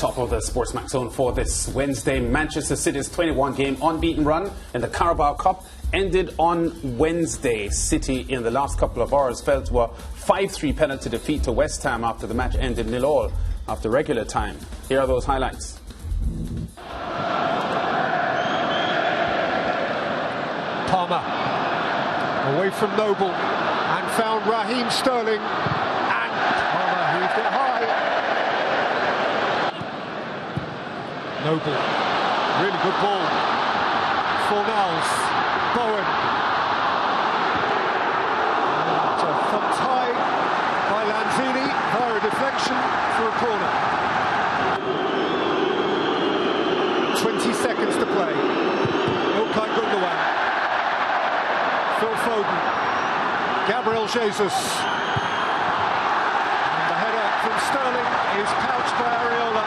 top of the SportsMax zone for this Wednesday. Manchester City's 21-game unbeaten run in the Carabao Cup ended on Wednesday. City, in the last couple of hours, fell to a 5-3 penalty defeat to West Ham after the match ended 0-0 after regular time. Here are those highlights. Palmer away from Noble and found Raheem Sterling, and Palmer heaved it high. Noble, really good ball. Fornals, Bowen. And a thumb tie by Lanzini via a deflection for a corner. 20 seconds to play. Ilkay Gundogan. Phil Foden, Gabriel Jesus, and the header from Sterling is pouched by Areola.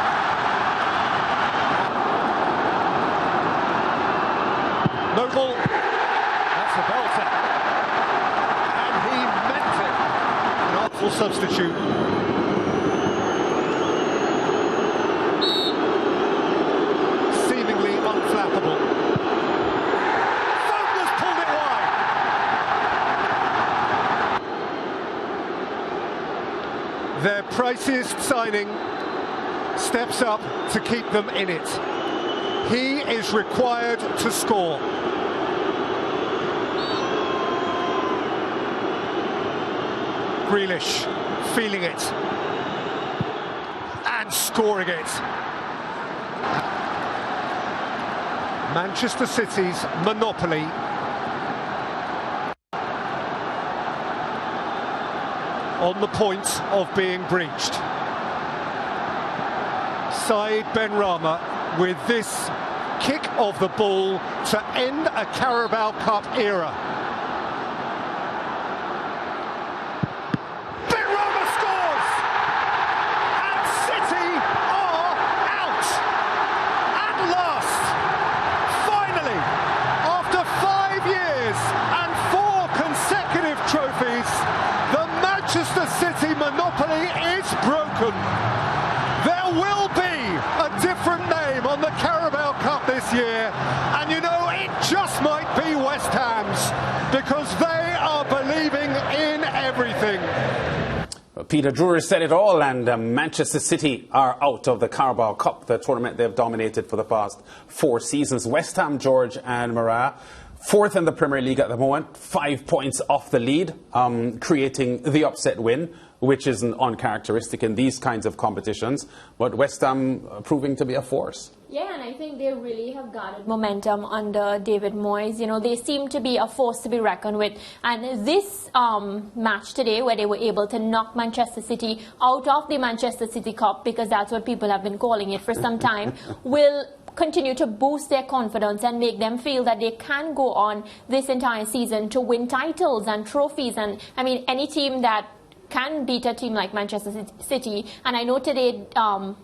Noble, that's a belter, and he meant it. An artful substitute. Seemingly unflappable. Their priciest signing steps up to keep them in it. He is required to score. Grealish feeling it and scoring it. Manchester City's monopoly on the point of being breached. Said Benrahma with this kick of the ball to end a Carabao Cup era. Benrahma scores! And City are out! At last! Finally! After 5 years and 4 consecutive trophies, the Manchester City monopoly is broken. There will be a different name on the Carabao Cup this year, and you know, it just might be West Ham's, because they are believing in everything. Peter Drury said it all, and Manchester City are out of the Carabao Cup, the tournament they've dominated for the past 4 seasons. West Ham, George and Marat, 4th in the Premier League at the moment, 5 points off the lead, creating the upset win, which isn't uncharacteristic in these kinds of competitions. But West Ham proving to be a force. Yeah, and I think they really have gathered momentum under David Moyes. You know, they seem to be a force to be reckoned with. And this match today, where they were able to knock Manchester City out of the Manchester City Cup, because that's what people have been calling it for some time, will continue to boost their confidence and make them feel that they can go on this entire season to win titles and trophies. And I mean, any team that can beat a team like Manchester City, and I know today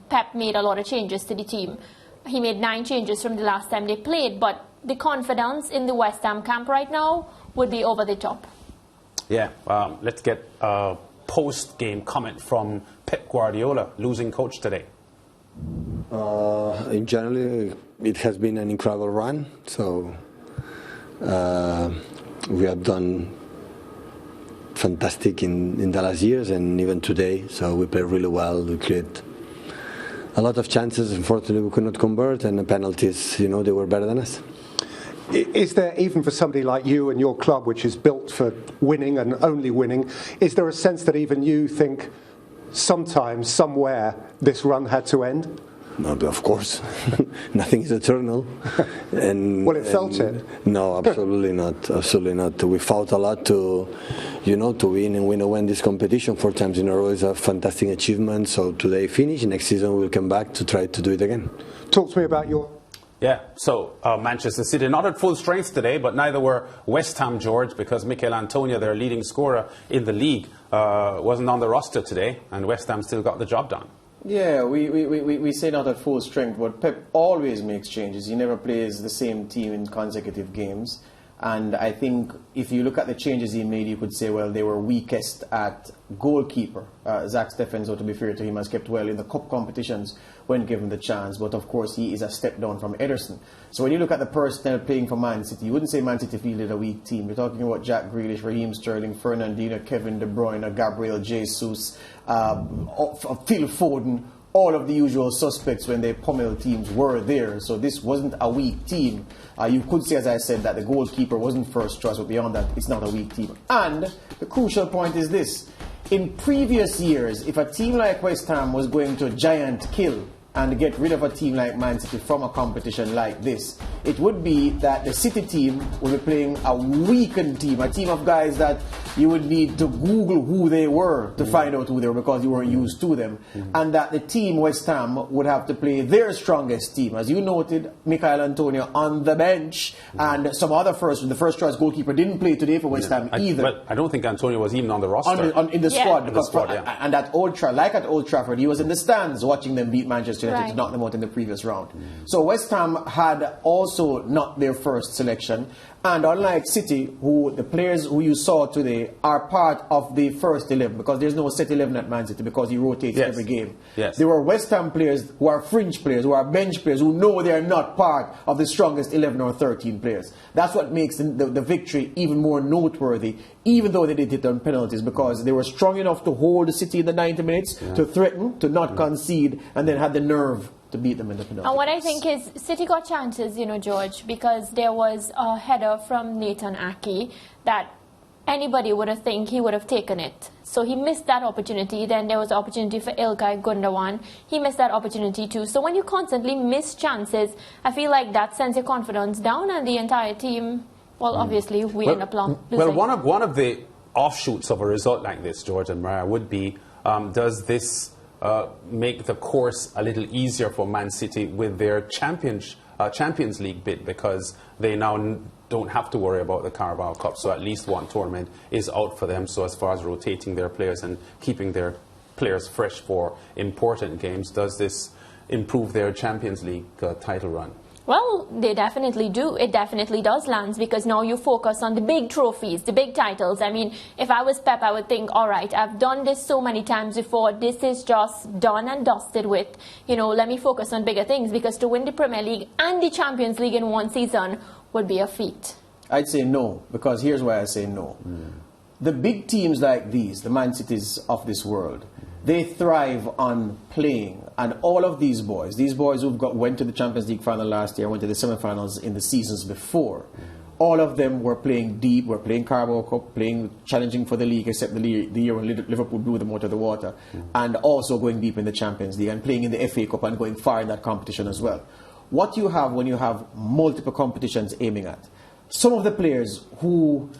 Pep made a lot of changes to the team. He made 9 changes from the last time they played, but the confidence in the West Ham camp right now would be over the top. Yeah, let's get a post-game comment from Pep Guardiola, losing coach today. In general, it has been an incredible run. So we have done fantastic in the last years and even today. So we played really well. We created a lot of chances. Unfortunately, we could not convert, and the penalties, you know, they were better than us. Is there, even for somebody like you and your club, which is built for winning and only winning, is there a sense that even you think sometimes, somewhere, this run had to end? No, of course. Nothing is eternal. Well, it felt it. No, absolutely not. Absolutely not. We fought a lot to, you know, to win and win this competition 4 times in a row is a fantastic achievement. So today finish. Next season we'll come back to try to do it again. Talk to me about your... Yeah, so Manchester City not at full strength today, but neither were West Ham, George, because Mikel Antonio, their leading scorer in the league, wasn't on the roster today, and West Ham still got the job done. Yeah, we say not at full strength, but Pep always makes changes. He never plays the same team in consecutive games. And I think if you look at the changes he made, you could say, well, they were weakest at goalkeeper. Zach Steffens, to be fair to him, has kept well in the cup competitions when given the chance. But of course, he is a step down from Ederson. So when you look at the personnel playing for Man City, you wouldn't say Man City fielded a weak team. You're talking about Jack Grealish, Raheem Sterling, Fernandinho, Kevin De Bruyne, Gabriel Jesus, Phil Foden. All of the usual suspects when they pummel teams were there. So this wasn't a weak team. You could say, as I said, that the goalkeeper wasn't first choice, but beyond that, it's not a weak team. And the crucial point is this. In previous years, if a team like West Ham was going to giant kill and get rid of a team like Man City from a competition like this, it would be that the City team would be playing a weakened team, a team of guys that you would need to Google who they were to find out who they were because you weren't used to them, and that the team, West Ham, would have to play their strongest team. As you noted, Michael Antonio on the bench, and the first choice goalkeeper didn't play today for West Ham either. Well, I don't think Antonio was even on the roster. In the squad. In the squad, yeah. And at Old Trafford, he was in the stands watching them beat Manchester United to knock them out in the previous round. So West Ham had also not their first selection. And unlike City, who the players who you saw today are part of the first 11, because there's no set 11 at Man City because he rotates every game. Yes. There were West Ham players who are fringe players, who are bench players, who know they are not part of the strongest 11 or 13 players. That's what makes the victory even more noteworthy, even though they did hit on penalties, because they were strong enough to hold the City in the 90 minutes, to threaten, to not concede, and then had the nerve to beat them in the penalty. And what I think is City got chances, George, because there was a header from Nathan Aki that anybody would have think he would have taken it. So he missed that opportunity. Then there was an opportunity for Ilkay Gundogan. He missed that opportunity too. So when you constantly miss chances, I feel like that sends your confidence down, and the entire team, well, obviously, we end up losing. Well, one of the offshoots of a result like this, George and Mariah, would be, does this make the course a little easier for Man City with their Champions League bid, because they now don't have to worry about the Carabao Cup, so at least one tournament is out for them. So as far as rotating their players and keeping their players fresh for important games, does this improve their Champions League title run? Well, they definitely do. It definitely does, Lance, because now you focus on the big trophies, the big titles. I mean, if I was Pep, I would think, all right, I've done this so many times before. This is just done and dusted with. Let me focus on bigger things, because to win the Premier League and the Champions League in one season would be a feat. I'd say no, because here's why I say no. The big teams like these, the Man Cities of this world, they thrive on playing, and all of these boys who went to the Champions League final last year, went to the semi-finals in the seasons before, all of them were playing deep, were playing Carabao Cup, challenging for the league, except the year when Liverpool blew them out of the water, and also going deep in the Champions League and playing in the FA Cup and going far in that competition as well. What you have when you have multiple competitions aiming at, some of the players who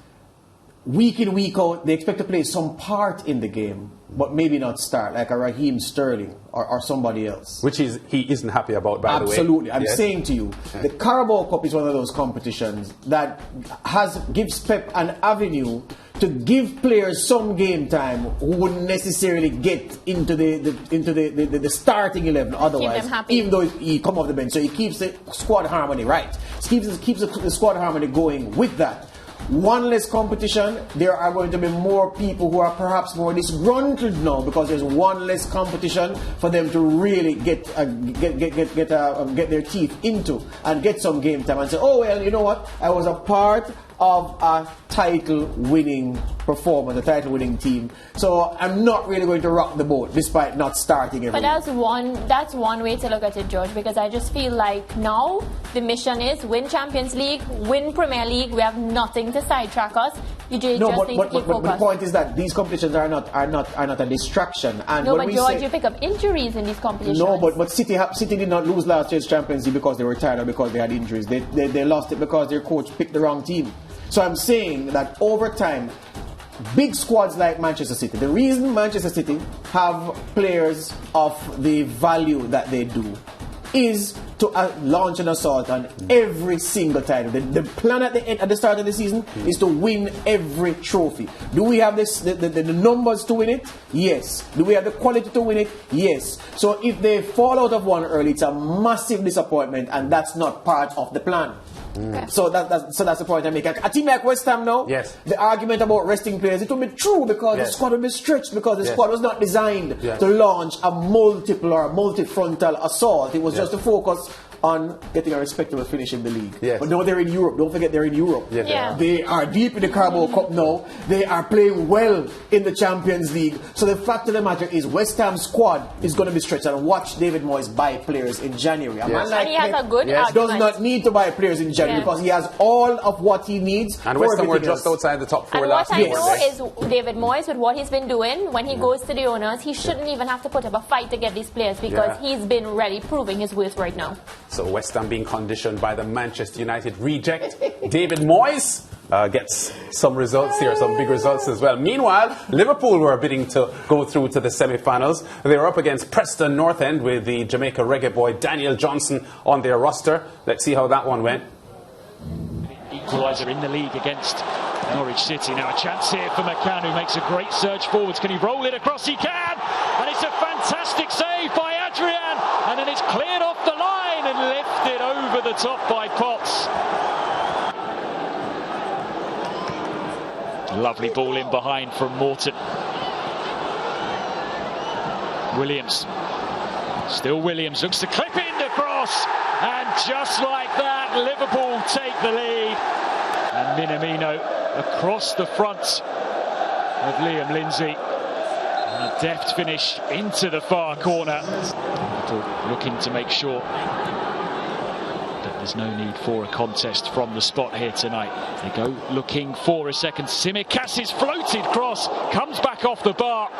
week in, week out, they expect to play some part in the game, but maybe not start, like a Raheem Sterling or somebody else. Which he isn't happy about, by the way. Absolutely. I'm saying to you, the Carabao Cup is one of those competitions that gives Pep an avenue to give players some game time who wouldn't necessarily get into the starting 11 otherwise. Keep them happy. Even though he come off the bench. So he keeps the squad harmony right. He keeps the squad harmony going with that. One less competition, there are going to be more people who are perhaps more disgruntled now, because there's one less competition for them to really get their teeth into and get some game time and say, oh well, you know what, I was a part of a title-winning performance, a title-winning team, so I'm not really going to rock the boat despite not starting every But that's one way to look at it, George, because I just feel like now the mission is win Champions League, win Premier League. We have nothing to sidetrack us. You just need to keep focused. But the point is that these competitions are not a distraction. And no, but George, you pick up injuries in these competitions. No, but City did not lose last year's Champions League because they were tired or because they had injuries. They lost it because their coach picked the wrong team. So I'm saying that over time, big squads like Manchester City, the reason Manchester City have players of the value that they do is to launch an assault on every single title. The plan at the start of the season is to win every trophy. Do we have the numbers to win it? Yes. Do we have the quality to win it? Yes. So if they fall out of one early, it's a massive disappointment, and that's not part of the plan. Okay. So that's the point I make. A team like West Ham now, Yes. the argument about resting players, it will be true because the Yes. squad will be stretched because the Yes. squad was not designed Yes. to launch a multiple or a multi-frontal assault. It was just to focus on getting a respectable finish in the league. Yes. But now they're in Europe. Don't forget they're in Europe. Yes, Yeah. They are deep in the Carabao Cup now. They are playing well in the Champions League. So the fact of the matter is West Ham's squad is going to be stretched. And watch David Moyes buy players in January. A man like And he has Pep a good does argument. not need to buy players in January Yeah. because he has all of what he needs. And for West Ham were everything just else. outside the top 4 And what last I year. know is David Moyes, with what he's been doing, when he goes to the owners, he shouldn't even have to put up a fight to get these players because Yeah. he's been really proving his worth right now. So West Ham being conditioned by the Manchester United reject. David Moyes gets some results here, some big results as well. Meanwhile, Liverpool were bidding to go through to the semi-finals. They were up against Preston North End with the Jamaica reggae boy Daniel Johnson on their roster. Let's see how that one went. Equaliser in the league against Norwich City. Now a chance here for McCann, who makes a great surge forwards. Can he roll it across? He can! And it's a fantastic save by Adrian. And then it's cleared off the line and lifted over the top by Potts. Lovely ball in behind from Morton. Williams. Still Williams looks to clip in the cross. And just like that, Liverpool take the lead. And Minamino across the front of Liam Lindsay. And a deft finish into the far corner. Liverpool looking to make sure that there's no need for a contest from the spot here tonight. They go looking for a second. Simicas's floated cross comes back off the bar.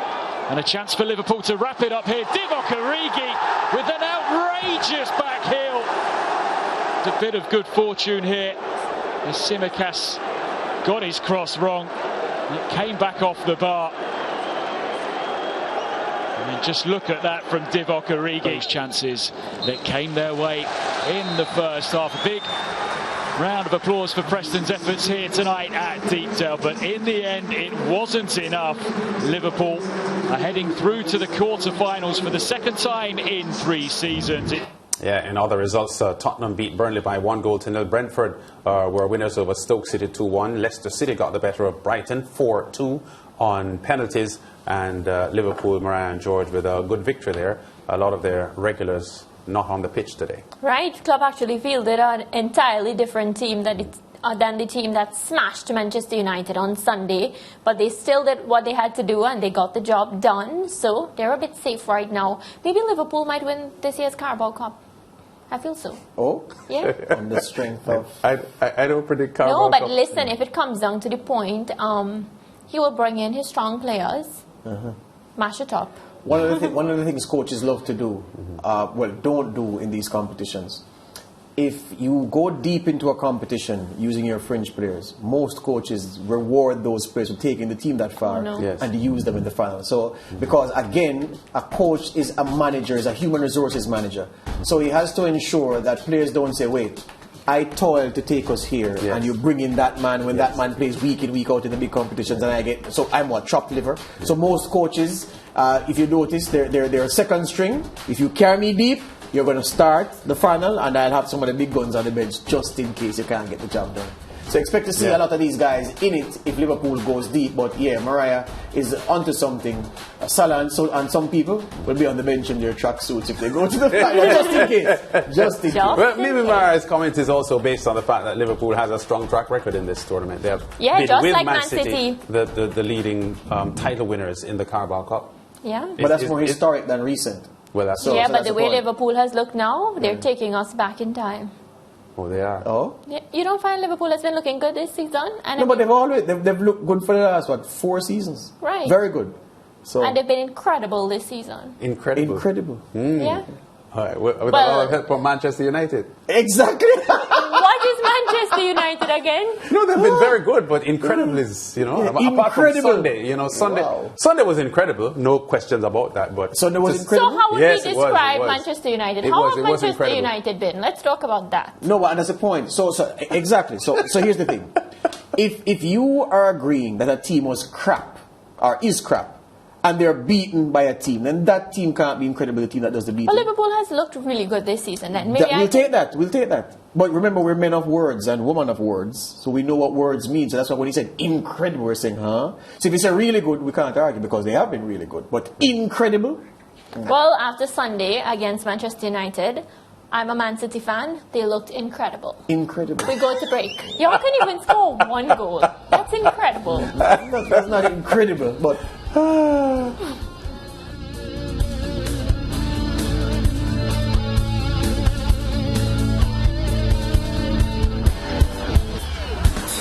And a chance for Liverpool to wrap it up here. Divock Origi with an outrageous back heel. A bit of good fortune here as Simicas got his cross wrong. It came back off the bar. I mean, just look at that from Divock Origi's chances that came their way in the first half. A big round of applause for Preston's efforts here tonight at Deepdale, but in the end it wasn't enough. Liverpool are heading through to the quarter-finals for the second time in 3 seasons. Yeah, in other results, Tottenham beat Burnley by 1-0. Brentford were winners over Stoke City 2-1. Leicester City got the better of Brighton 4-2 on penalties. And Liverpool, Mariah and George with a good victory there. A lot of their regulars not on the pitch today. Right, club actually fielded an entirely different team than the team that smashed Manchester United on Sunday, but they still did what they had to do and they got the job done, so they're a bit safe right now. Maybe Liverpool might win this year's Carabao Cup. I feel so. Oh? Yeah. On the strength of... I don't predict Carabao No, but Cup. listen, if it comes down to the point, he will bring in his strong players, mash it up. One of the things coaches love to do, don't do in these competitions. If you go deep into a competition using your fringe players, most coaches reward those players for taking the team that far Yes. and use them in the final. So, because again, a coach is a manager, is a human resources manager. So he has to ensure that players don't say, wait, I toil to take us here, Yes. and you bring in that man when that man plays week in, week out in the big competitions, and so I'm what, chopped liver. So most coaches, if you notice, they're second string. If you carry me deep, you're going to start the final, and I'll have some of the big guns on the bench just in case you can't get the job done. So expect to see a lot of these guys in it if Liverpool goes deep. But yeah, Mariah is onto something. Salah and some people will be on the bench in their tracksuits if they go to the final, just in case. Just in case. Well, maybe Mariah's comment is also based on the fact that Liverpool has a strong track record in this tournament. They have been just with like Man Man City. the leading title winners in the Carabao Cup. Yeah. But that's more historic than recent. Well, that's So But that's the the way point. Liverpool has looked now, they're taking us back in time. Oh, they are. Oh? Yeah, you don't find Liverpool has been looking good this season? And No, but they've looked good for the last, 4 seasons? Right. Very good. So and they've been incredible this season. Incredible. incredible. Yeah. All right, with a lot of help from Manchester United. Exactly. What is Manchester United again? No, they've been very good, but incredible is, apart from Incredible. Sunday, Wow. Sunday was incredible. No questions about that. But Sunday was just- incredible. So how would Yes, we it was, describe it was. Manchester United? It How was- have it was Manchester incredible. United been? Let's talk about that. No, but that's the point. So exactly. So here's the thing. If you are agreeing that a team was crap or is crap, and they're beaten by a team, then that team can't be incredible, the team that does the beating. But Liverpool has looked really good this season. Then maybe We'll take that. But remember, we're men of words and women of words, so we know what words mean. So that's why when he said incredible, we're saying, huh? So if he said really good, we can't argue because they have been really good. But incredible? Well, after Sunday against Manchester United, I'm a Man City fan. They looked incredible. Incredible. We go to break. Y'all can even score one goal. That's incredible. That's not incredible, but...